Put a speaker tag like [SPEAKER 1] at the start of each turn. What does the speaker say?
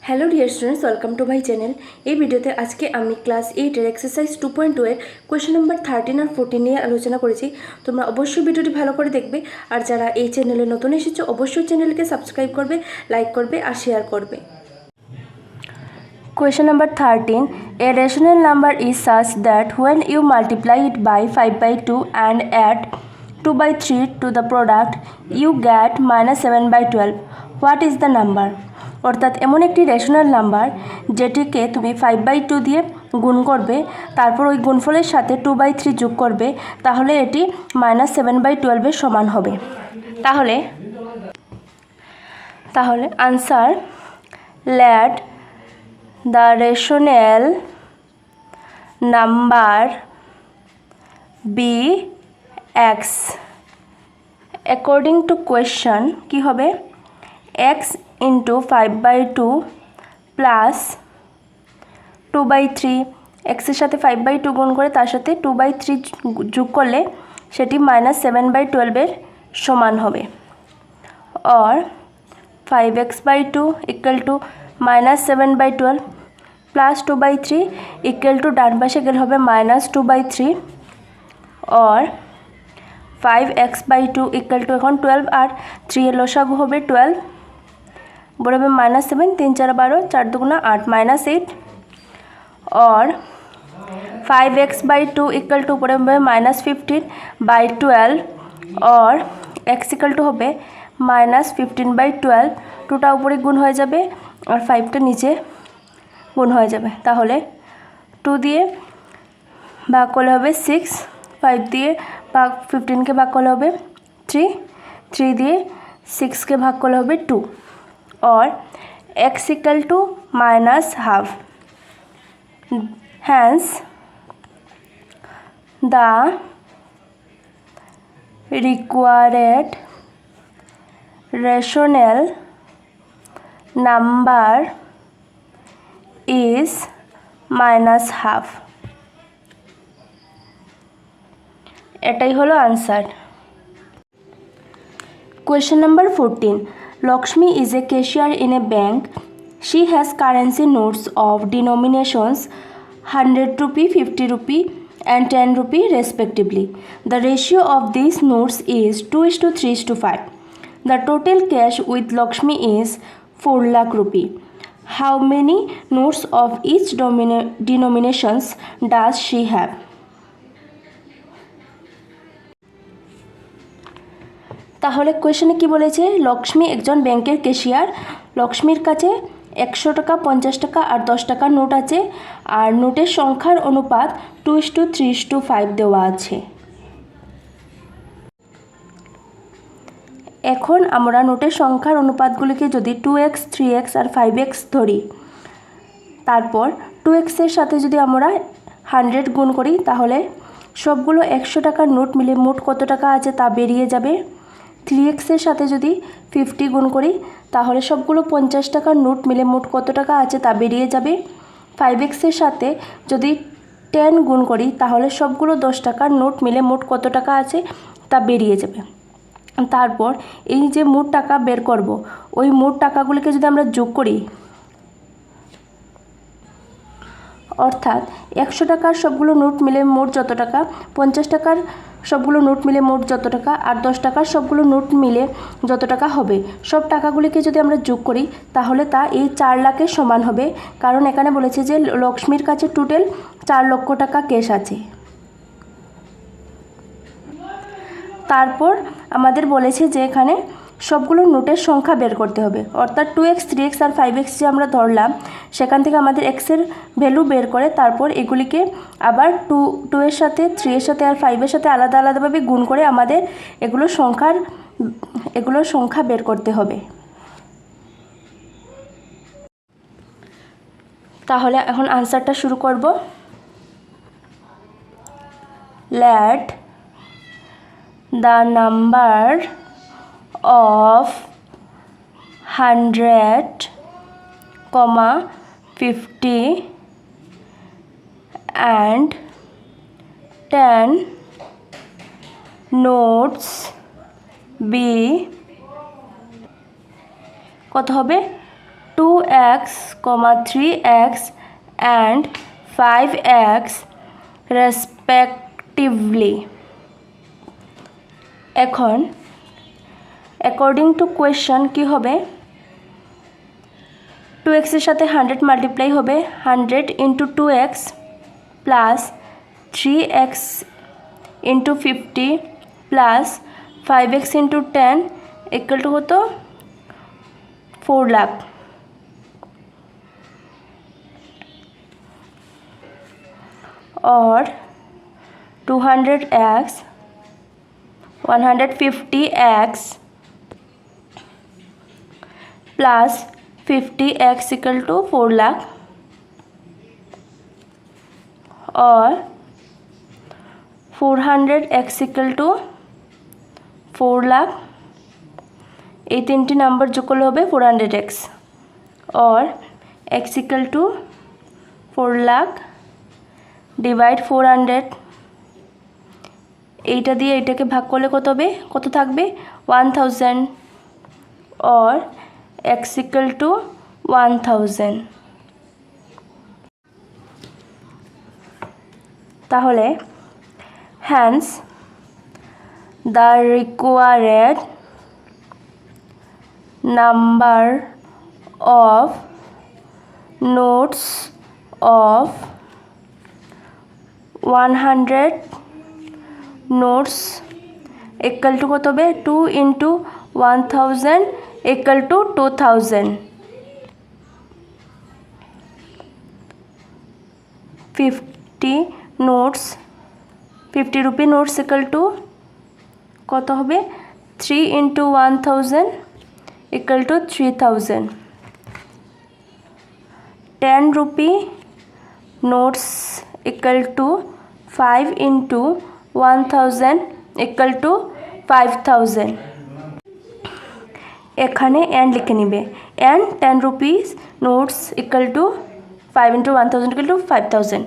[SPEAKER 1] Hello dear students, welcome to my channel. এই ভিডিওতে আজকে আমি ক্লাস 8-এর এক্সারসাইজ 2.2 এর কোয়েশ্চেন নাম্বার 13 আর 14 নিয়ে আলোচনা করেছি। তোমরা অবশ্যই ভিডিওটি ভালো করে দেখবে, আর যারা এই চ্যানেলে নতুন এসেছো অবশ্যই চ্যানেলকে সাবস্ক্রাইব করবে, লাইক করবে আর শেয়ার করবে। Question number 13. A rational number is such that when you multiply it by 5/2 and add 2/3 to the product, you get -7/12. What is the number? অর্থাৎ এমন একটি রেশনাল নাম্বার যেটিকে তুমি 5/2 দিয়ে গুণ করবে, তারপর ওই গুণফলের সাথে 2/3 যোগ করবে, তাহলে এটি -7/12 এর সমান হবে। তাহলে answer, let the rational number be x. According to question কি হবে, x into 5/2 plus 2/3, x এর সাথে 5/2 গুণ করে তার সাথে 2/3 যোগ করলে সেটি -7/12 এর সমান হবে। or 5x/2 equal to -7/12 plus 2/3 equal to ডান পাশে গেলে হবে -2/3, or 5x/2 ইকুয়াল টু এখন 12 আর 3 এর লসাগু হবে 12, বড় হবে -7, 3 4 12, 4 2 8 -8, or 5x/2 ইকুয়াল টু উপরে হবে -15/12, or x ইকুয়াল টু হবে -15/12, 2টা উপরে গুণ হয়ে যাবে আর 5টা নিচে গুণ হয়ে যাবে। তাহলে 2 দিয়ে ভাগ করলে হবে 6, 5 দিয়ে 15কে ভাগ করলে হবে 3, 3 দিয়ে 6কে ভাগ করলে হবে 2, or x equal to -half. Hence the required rational number is -half. এটাই হলো answer. Question number 14. Lakshmi is a cashier in a bank. She has currency notes of denominations 100 rupee, 50 rupee and 10 rupee respectively. The ratio of these notes is 2:3:5. The total cash with Lakshmi is 4 lakh rupee. How many notes of each denominations does she have? তাহলে কোয়েশনে কি বলেছে, লক্ষ্মী একজন ব্যাংকের cashier. লক্ষ্মীর কাছে 100 টাকা, 50 টাকা আর 10 টাকার নোট আছে, আর নোটের সংখ্যার অনুপাত 2:3:5 দেওয়া আছে। এখন আমরা নোটের সংখ্যার অনুপাতগুলিকে যদি 2x, 3x আর 5x ধরি, তারপর 2x এর সাথে যদি আমরা 100 গুণ করি, তাহলে সবগুলো 100 টাকার নোট মিলে মোট কত টাকা আছে তা বেরিয়ে যাবে। 3x এর সাথে যদি 50 গুণ করি, তাহলে সবগুলো 50 টাকার নোট মিলে মোট কত টাকা আছে তা বেরিয়ে যাবে। 5x এর সাথে যদি 10 গুণ করি, তাহলে সবগুলো 10 টাকার নোট মিলে মোট কত টাকা আছে তা বেরিয়ে যাবে। তারপর এই যে মোট টাকা বের করব, ওই মোট টাকাগুলিকে যদি আমরা যোগ করি, অর্থাৎ 100 টাকার সবগুলো নোট মিলে মোট যত টাকা, 50 টাকার সবগুলো নোট মিলে মোট যত টাকা আর 10 টাকার সবগুলো নোট মিলে যত টাকা হবে, সব টাকাগুলিকে যদি আমরা যোগ করি, তাহলে তা এই 4 লাখের সমান হবে। কারণ এখানে বলেছে যে লক্ষ্মীর কাছে টোটাল 4 লক্ষ টাকা ক্যাশ আছে। তারপর আমাদের বলেছে যে এখানে সবগুলো নোটের সংখ্যা বের করতে হবে, অর্থাৎ 2x, 3x আর 5x যে আমরা ধরলাম, সেখান থেকে আমাদের x এর ভ্যালু বের করে তারপর এগুলিকে আবার 2 এর সাথে, 3 এর সাথে আর 5 এর সাথে আলাদা আলাদাভাবে গুণ করে আমাদের এগুলোর সংখ্যা বের করতে হবে। তাহলে এখন আনসারটা শুরু করব। Let the number of 100, 50 and 10 notes be কত হবে 2x, 3x and 5x respectively. এখন অ্যাকর্ডিং টু কোয়েশ্চন কি হবে, 2x এর সাথে 100 মাল্টিপ্লাই হবে, 100 into 2x plus 3x into 50 plus 5x into 10 equal to কত 4 লাখ। और 200x 150x plus 50x equal to 4 lakh और 400x इक्वल टू 4 लाख। এই তিনটি নাম্বার যোগ করলে হবে 400x और x equal to 4 lakh divide 400, এইটা দিয়ে এটাকে ভাগ করলে কত হবে, কত থাকবে 1000 और x इक्वल टू 1000। তাহলে hence the required number of notes of 100 notes equal to কত হবে 2 into 1000 equal to 2000। 50 notes 50 rupee notes equal to কত হবে 3 into 1000 equal to 3000। 10 rupee notes equal to 5 into 1000 equal to 5000। এখানে and লিখে নিবে and 10 rupees notes equal to 5 into 1000 equal to 5000।